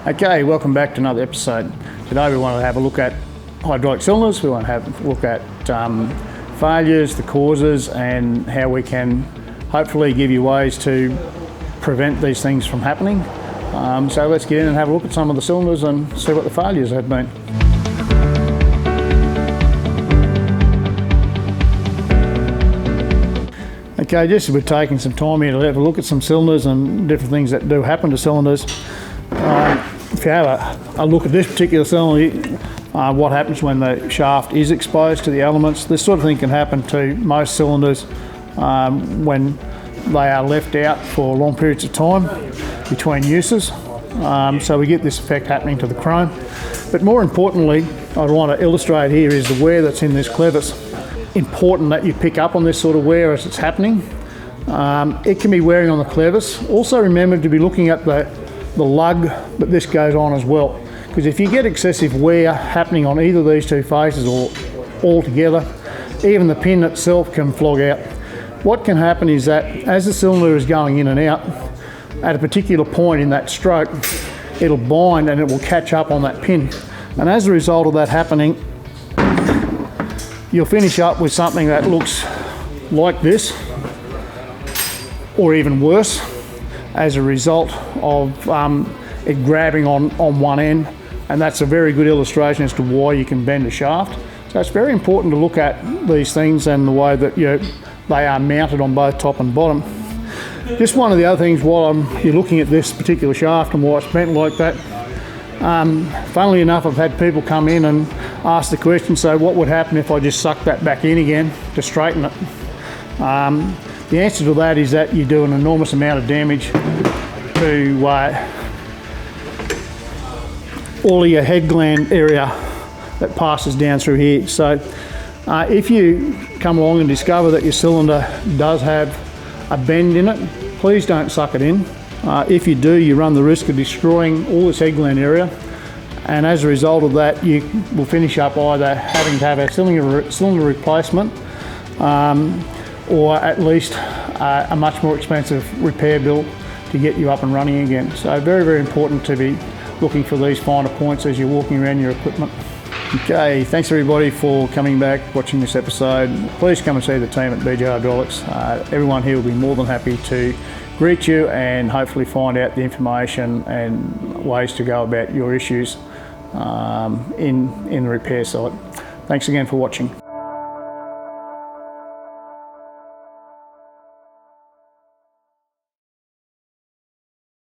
Okay, welcome back to another episode. Today we want to have a look at hydraulic cylinders. We want to have a look at failures, the causes, and how we can hopefully give you ways to prevent these things from happening. So let's get in and have a look at some of the cylinders and see what the failures have been. Okay, just we're taking some time here to have a look at some cylinders and different things that do happen to cylinders. If you have a look at this particular cylinder, what happens when the shaft is exposed to the elements. This sort of thing can happen to most cylinders when they are left out for long periods of time between uses. So we get this effect happening to the chrome. But more importantly, I want to illustrate here is the wear that's in this clevis. Important that you pick up on this sort of wear as it's happening. It can be wearing on the clevis. Also remember to be looking at the lug that this goes on as well, because if you get excessive wear happening on either of these two faces or all together, even the pin itself can flog out. What can happen is that as the cylinder is going in and out, at a particular point in that stroke, it'll bind and it will catch up on that pin. And as a result of that happening, you'll finish up with something that looks like this, or even worse, as a result of it grabbing on one end. And that's a very good illustration as to why you can bend a shaft. So it's very important to look at these things and the way that they are mounted on both top and bottom. Just one of the other things while you're looking at this particular shaft and why it's bent like that, funnily enough, I've had people come in and ask the question, so what would happen if I just suck that back in again to straighten it? The answer to that is that you do an enormous amount of damage to all of your head gland area that passes down through here. So if you come along and discover that your cylinder does have a bend in it, please don't suck it in. If you do, you run the risk of destroying all this head gland area, and as a result of that, you will finish up either having to have a cylinder replacement or at least a much more expensive repair bill to get you up and running again. So very, very important to be looking for these finer points as you're walking around your equipment. Okay, thanks everybody for coming back, watching this episode. Please come and see the team at BJ Hydraulics. Everyone here will be more than happy to greet you and hopefully find out the information and ways to go about your issues in the repair site. Thanks again for watching.